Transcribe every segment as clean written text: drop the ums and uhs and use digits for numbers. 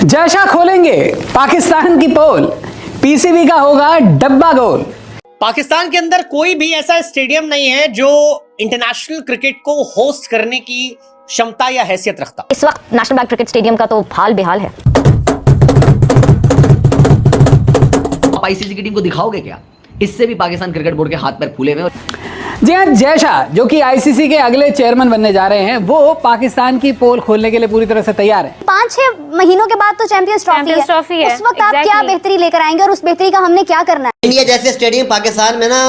जैसा खोलेंगे पाकिस्तान की पोल, पीसीबी का होगा डब्बा गोल। पाकिस्तान के अंदर कोई भी ऐसा स्टेडियम नहीं है जो इंटरनेशनल क्रिकेट को होस्ट करने की क्षमता या हैसियत रखता। इस वक्त नेशनल बैंक क्रिकेट स्टेडियम का तो हाल बेहाल है। आप आईसीसी की टीम को दिखाओगे क्या? इससे भी पाकिस्तान क्रिकेट बोर्ड के हाथ पैर फूले हुए। जी हाँ, जैशा जो कि आईसीसी के अगले चेयरमैन बनने जा रहे हैं, वो पाकिस्तान की पोल खोलने के लिए पूरी तरह से तैयार है। 5-6 महीनों के बाद तो चैंपियंस ट्रॉफी है। उस वक्त आप क्या बेहतरी लेकर आएंगे और उस बेहतरी का हमने क्या करना है? इंडिया जैसे स्टेडियम पाकिस्तान में ना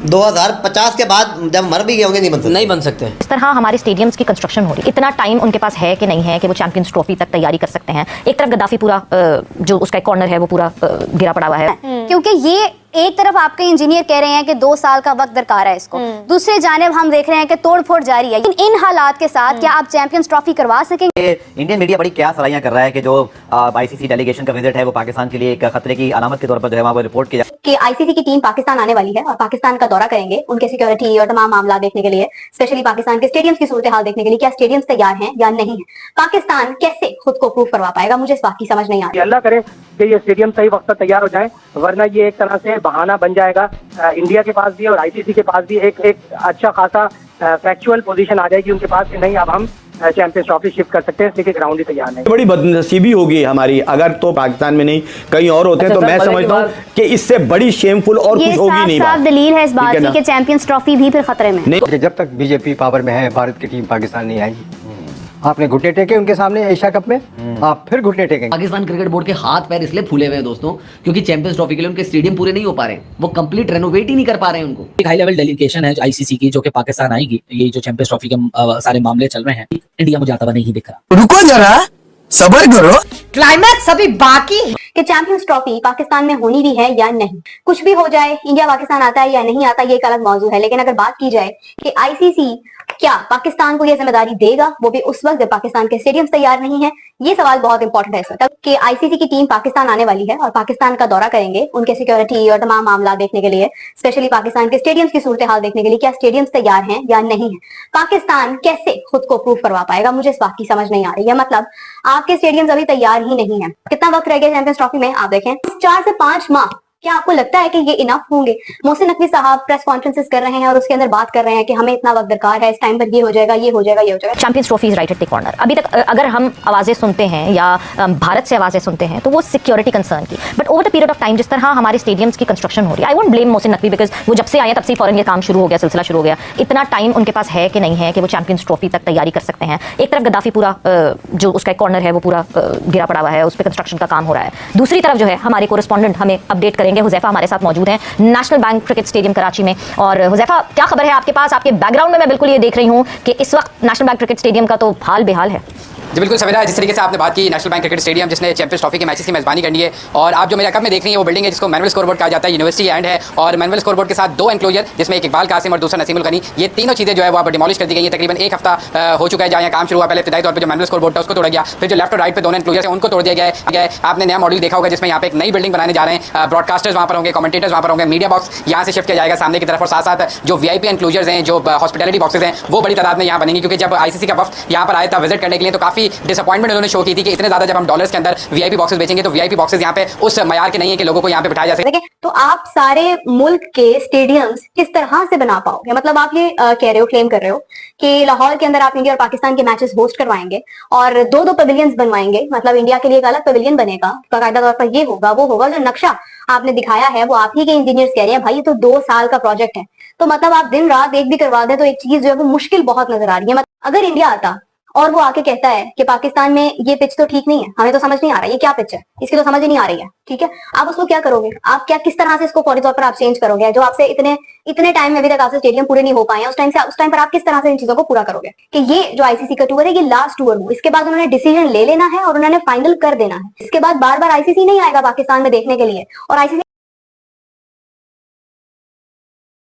2050 के बाद जब मर भी गए होंगे नहीं बन सकते। इस तरह हमारे स्टेडियम्स की कंस्ट्रक्शन हो रही है। इतना टाइम उनके पास है कि नहीं है कि वो चैंपियंस ट्रॉफी तक तैयारी कर सकते हैं। एक तरफ गद्दाफी पूरा जो उसका एक कॉर्नर है वो पूरा गिरा पड़ा हुआ है। क्योंकि ये एक तरफ आपके इंजीनियर कह रहे हैं कि 2 साल का वक्त दरकार है इसको, दूसरे जानिब हम देख रहे हैं कि तोड़फोड़ जारी है। इन हालात के साथ क्या आप चैंपियंस ट्रॉफी करवा सकेंगे? इंडियन मीडिया बड़ी क्या सलाहियां कर रहा है कि जो आईसीसी डेलीगेशन का विजिट है वो पाकिस्तान के लिए एक खतरे की अलामत के तौर पर जो है वहाँ रिपोर्ट किया कि आईसीसी की टीम पाकिस्तान आने वाली है और पाकिस्तान का दौरा करेंगे उनके सिक्योरिटी और तमाम मामला देखने के लिए, स्पेशली पाकिस्तान के स्टेडियम्स की सूरत हाल देखने के लिए। क्या स्टेडियम्स तैयार हैं या नहीं है? पाकिस्तान कैसे खुद को प्रूव करवा पाएगा? मुझे इस बात की समझ नहीं आ रही। अल्लाह करे कि ये स्टेडियम सही वक्त पर तैयार हो जाए, वरना ये एक तरह से बहाना बन जाएगा इंडिया के पास भी और आईसीसी के पास भी एक अच्छा खासा फैक्चुअल पोजीशन आ जाएगी उनके पास कि नहीं अब हम चैंपियंस ट्रॉफी शिफ्ट कर सकते हैं, इसलिए ग्राउंड ही तैयार नहीं। बड़ी बदनसीबी होगी हमारी अगर तो पाकिस्तान में नहीं कहीं और होते हैं। तो मैं समझता हूँ कि इससे बड़ी शेमफुल और कुछ होगी नहीं। साफ दलील है इस बात की कि चैंपियंस ट्रॉफी भी फिर खतरे में नहीं। जब तक बीजेपी पावर में है भारत की टीम पाकिस्तान नहीं आएगी। आपने घुटने टेके उनके सामने एशिया कप में, आप फिर घुटने टेकेंगे। पाकिस्तान क्रिकेट बोर्ड के हाथ पैर इसलिए फूले हुए हैं दोस्तों क्योंकि चैंपियंस ट्रॉफी के लिए उनके स्टेडियम पूरे नहीं हो पा रहे, वो कंप्लीट रेनोवेट ही नहीं कर पा रहे हैं उनको। एक हाई लेवल डेलीगेशन है आईसीसी की जो कि पाकिस्तान आएगी। ये जो चैंपियंस ट्रॉफी के सारे मामले चल रहे हैं, इंडिया मुझे आता हुआ नहीं दिख रहा। रुको जरा, सब्र करो, क्लाइमैक्स अभी बाकी कि चैंपियंस ट्रॉफी पाकिस्तान में होनी भी है या नहीं। कुछ भी हो जाए, इंडिया पाकिस्तान आता है या नहीं आता ये एक अलग मौजू है, लेकिन अगर बात की जाए कि आईसीसी क्या पाकिस्तान को ये जिम्मेदारी देगा, वो भी उस वक्त जब पाकिस्तान के स्टेडियम्स तैयार नहीं है, ये सवाल बहुत इंपॉर्टेंट है इस वक्त। कि आईसीसी की टीम पाकिस्तान आने वाली है और पाकिस्तान का दौरा करेंगे उनके सिक्योरिटी और तमाम मामला देखने के लिए, स्पेशली पाकिस्तान के स्टेडियम्स की सूरत हाल देखने के लिए। क्या स्टेडियम्स तैयार हैं या नहीं है? पाकिस्तान कैसे खुद को प्रूव करवा पाएगा? मुझे इस बात की समझ नहीं आ रही है। मतलब आपके स्टेडियम्स अभी तैयार ही नहीं है। कितना वक्त रह गया चैंपियंस ट्रॉफी में? आप देखें 4 से 5 माह। क्या आपको लगता है कि ये इनफ होंगे? मोहसिन नकवी साहब प्रेस कॉन्फ्रेंसेस कर रहे हैं और उसके अंदर बात कर रहे हैं कि हमें इतना वक्त दरकार है, इस टाइम पर ये हो जाएगा, ये हो जाएगा, ये हो जाएगा। Champions trophy is right at the corner. अभी तक अगर हम आवाजें सुनते हैं या भारत से आवाजें सुनते हैं तो वो सिक्योरिटी कंसर्न की, but over the period of time जिस तरह हमारे स्टेडियम्स की कंस्ट्रक्शन हो रही है, I won't blame Mohsin Naqvi because वो जब से आए तब से फौरन ये काम शुरू हो गया, सिलसिला शुरू हो गया। इतना टाइम उनके पास है कि नहीं है कि वो चैंपियंस ट्रॉफी तक तैयारी कर सकते हैं। एक तरफ गद्दाफी पूरा जो उसका एक कॉर्नर है वो पूरा गिरा पड़ा हुआ है, उस पर कंस्ट्रक्शन का काम हो रहा है। दूसरी तरफ जो है हमारे कोरेस्पॉन्डेंट हमें अपडेट करेंगे, हुजैफा हमारे साथ मौजूद हैं national bank cricket stadium Karachi में। और हुजैफा, क्या खबर है आपके पास? आपके बैकग्राउंड में मैं बिल्कुल ये देख रही हूं कि इस वक्त नेशनल बैंक क्रिकेट स्टेडियम का तो हाल बेहाल है। जी बिल्कुल सवेरा, जिस तरीके से आपने बात की नेशनल बैंक क्रिकेट स्टेडियम जिसने चैंपियंस ट्रॉफी के मैचेस की मेजबानी करनी है, और आप जो मेरे कब में देख रही हैं वो बिल्डिंग है जिसको मैनुअल स्कोरबोर्ड कहा जाता है, यूनिवर्सिटी एंड है। और मैनुअल स्कोरबोर्ड के साथ 2 एनक्लोजर जिसमें एक इकबाल कासिम और दूसरा नसीमुल गनी, ये तीनों चीज़ें जो है वो आप डिमोलिश कर दी गई हैं। तकरीबन 1 हफ्ता हो चुका है जहाँ यहाँ काम शुरू हुआ। पहले इब्तिदाई तौर पर जो मैनुअल स्कोरबोर्ड था उसको तोड़ा गया, फिर जो लेफ्ट और राइट पे 2 एनक्लोजर है उनको तोड़ दिया गया है। आपने नया मॉडल देखा होगा जिसमें यहाँ पे एक नई बिल्डिंग बनाने जा रहे हैं। ब्रॉडकास्टर्स वहाँ पर होंगे, कमेंटेटर्स वहाँ पर होंगे, मीडिया बॉक्स यहाँ से शिफ्ट किया जाएगा सामने की तरफ, और साथ साथ जो वीआईपी एनक्लोजर्स हैं, जो हॉस्पिटैलिटी बॉक्सेस हैं, वो बड़ी तादाद में यहाँ बनेंगी। क्योंकि जब आईसीसी का वफ्द यहाँ पर आया था विजिट करने के लिए तो काफ़ी डिसअपॉइंटमेंट उन्होंने शो की थी कि इतने ज़्यादा जब हम डॉलर्स के अंदर वीआईपी बॉक्सेस बेचेंगे तो वीआईपी बॉक्सेस यहाँ पे उस मयार के नहीं है कि लोगों को यहाँ पे बिठाया जा सके। तो आप सारे मुल्क के स्टेडियम्स किस तरह से बना पाओगे? मतलब आप ये कह रहे हो, क्लेम कर रहे हो कि लाहौर के अंदर आप इंडिया और पाकिस्तान के मैचेस होस्ट करवाएंगे और 2-2 पवेलियंस बनवाएंगे। मतलब इंडिया के लिए एक अलग पवेलियन बनेगा, बाकायदा तौर पर ये होगा, वो होगा। जो नक्शा आपने दिखाया है वो आप ही के इंजीनियर्स कह रहे हैं भाई ये तो 2 साल का प्रोजेक्ट है। तो मतलब आप दिन रात एक भी करवा दें तो एक चीज जो है वो मुश्किल बहुत नजर आ रही है। मतलब अगर इंडिया आता और वो आके कहता है कि पाकिस्तान में ये पिच तो ठीक नहीं है, हमें तो समझ नहीं आ रहा है ये क्या पिच है, इसकी तो समझ ही नहीं आ रही है, ठीक है, आप उसको क्या करोगे? आप क्या किस तरह से इसको फौरी तौर पर आप चेंज करोगे? जो आपसे इतने टाइम में अभी तक आपसे स्टेडियम पूरे नहीं हो पाए हैं, उस टाइम पर आप किस तरह से इन चीजों को पूरा करोगे? कि ये जो आईसीसी का टूर है ये लास्ट टूर हो, इसके बाद उन्होंने डिसीजन ले लेना है और उन्होंने फाइनल कर देना है। इसके बाद बार बार आईसीसी नहीं आएगा पाकिस्तान में देखने के लिए, और आईसीसी